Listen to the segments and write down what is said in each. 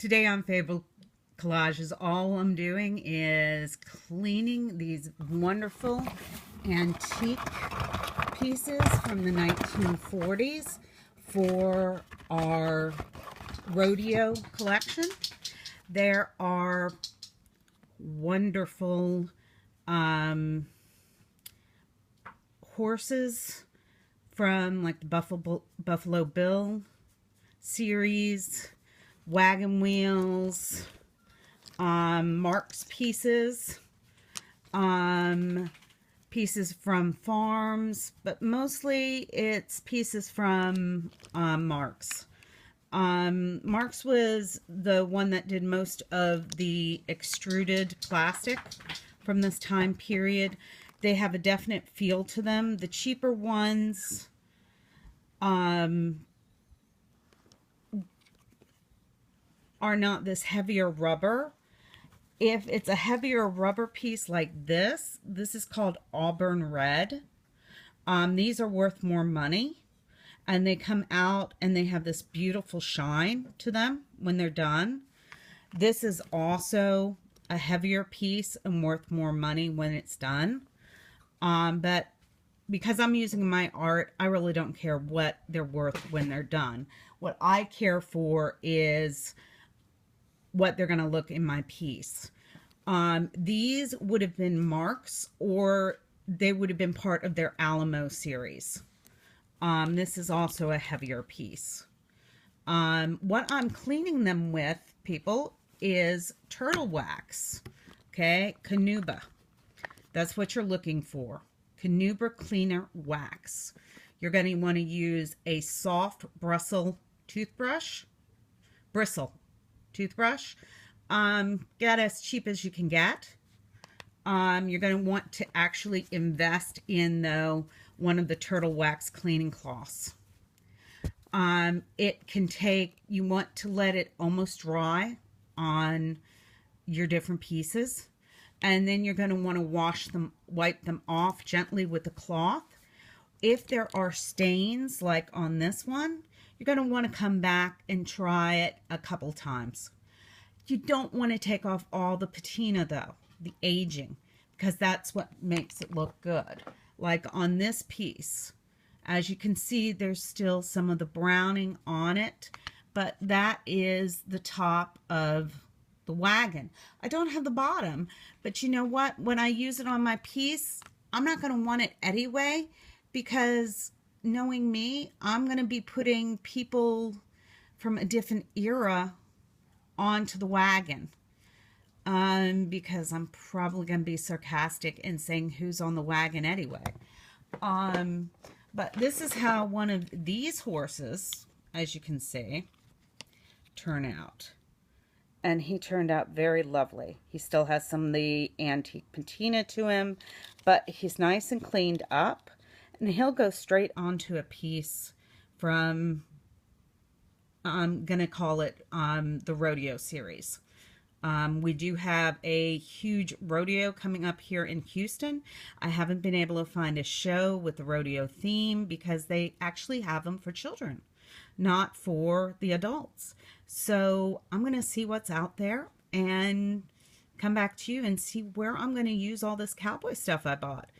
Today on Fable Collages, all I'm doing is cleaning these wonderful antique pieces from the 1940s for our rodeo collection. There are wonderful horses from like the Buffalo Bill series, wagon wheels, Mark's pieces, pieces from farms, but mostly it's pieces from Mark's. Mark's was the one that did most of the extruded plastic from this time period. They have a definite feel to them. The cheaper ones are not this heavier rubber. If it's a heavier rubber piece like this is called Auburn Red. These are worth more money, and they come out and they have this beautiful shine to them when they're done. This is also a heavier piece and worth more money when it's done. But because I'm using my art, I really don't care what they're worth when they're done. What I care for is what they're going to look in my piece. These would have been Mark's, or they would have been part of their Alamo series. This is also a heavier piece. What I'm cleaning them with, people, is turtle wax. Okay, Canuba. That's what you're looking for. Canuba Cleaner Wax. You're going to want to use a soft bristle toothbrush. Get as cheap as you can get. You're going to want to actually invest in, though, one of the turtle wax cleaning cloths. It can take, you want to let it almost dry on your different pieces, and then you're going to want to wipe them off gently with a cloth. If there are stains like on this one, you're going to want to come back and try it a couple times. You don't want to take off all the patina, though, the aging, because that's what makes it look good. Like on this piece, as you can see, there's still some of the browning on it, but that is the top of the wagon. I don't have the bottom, but you know what? When I use it on my piece, I'm not going to want it anyway, because knowing me, I'm going to be putting people from a different era onto the wagon, because I'm probably going to be sarcastic in saying who's on the wagon anyway. But this is how one of these horses, as you can see, turn out. And he turned out very lovely. He still has some of the antique patina to him, but he's nice and cleaned up. And he'll go straight onto a piece from, I'm going to call it the rodeo series. We do have a huge rodeo coming up here in Houston. I haven't been able to find a show with the rodeo theme because they actually have them for children, not for the adults. So I'm going to see what's out there and come back to you and see where I'm going to use all this cowboy stuff I bought.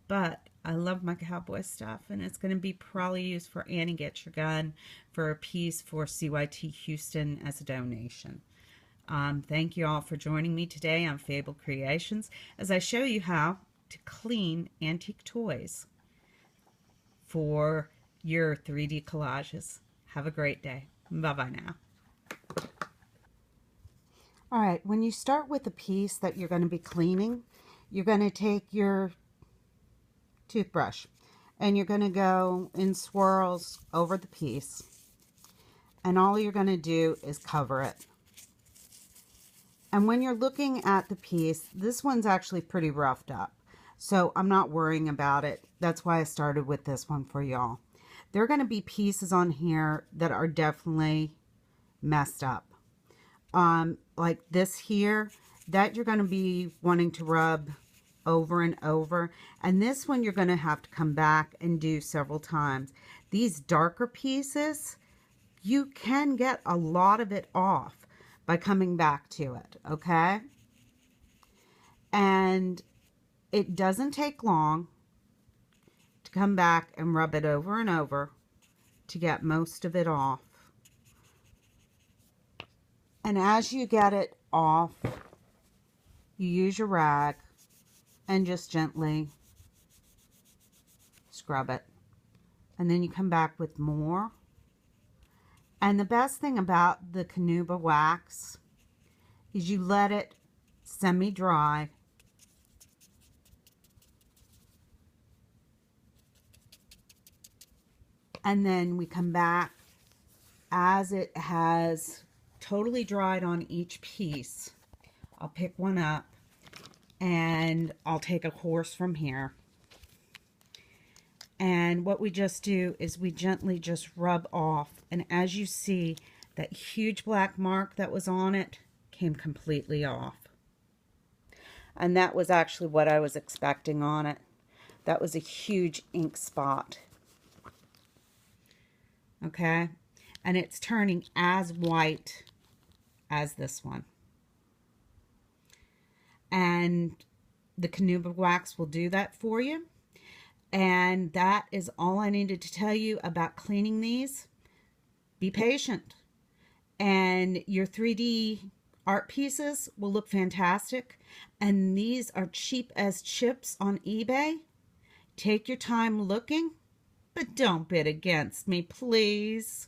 But I love my cowboy stuff, and it's going to be probably used for Annie Get Your Gun for a piece for CYT Houston as a donation. Thank you all for joining me today on Fable Creations as I show you how to clean antique toys for your 3D collages. Have a great day. Bye-bye now. All right, when you start with the piece that you're going to be cleaning, you're going to take your toothbrush and you're going to go in swirls over the piece, and all you're going to do is cover it. And when you're looking at the piece, this one's actually pretty roughed up, so I'm not worrying about it. That's why I started with this one for y'all. There are going to be pieces on here that are definitely messed up. Like this here, that you're going to be wanting to rub over and over. And this one you're going to have to come back and do several times. These darker pieces, you can get a lot of it off, by coming back to it, okay? And it doesn't take long to come back and rub it over and over to get most of it off. And as you get it off, you use your rag and just gently scrub it. And then you come back with more. And the best thing about the Canuba wax is you let it semi-dry. And then we come back as it has totally dried on each piece. I'll pick one up and I'll take a course from here. And what we just do is we gently just rub off. And as you see, that huge black mark that was on it came completely off. And that was actually what I was expecting on it. That was a huge ink spot. Okay? And it's turning as white as this one. And the Canuba wax will do that for you. And that is all I needed to tell you about cleaning these. Be patient. And your 3D art pieces will look fantastic. And these are cheap as chips on eBay. Take your time looking, but don't bid against me, please.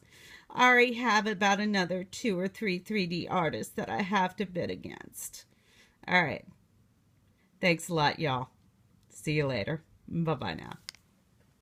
I already have about another 2 or 3 3D artists that I have to bid against. All right. Thanks a lot, y'all. See you later. Bye-bye now.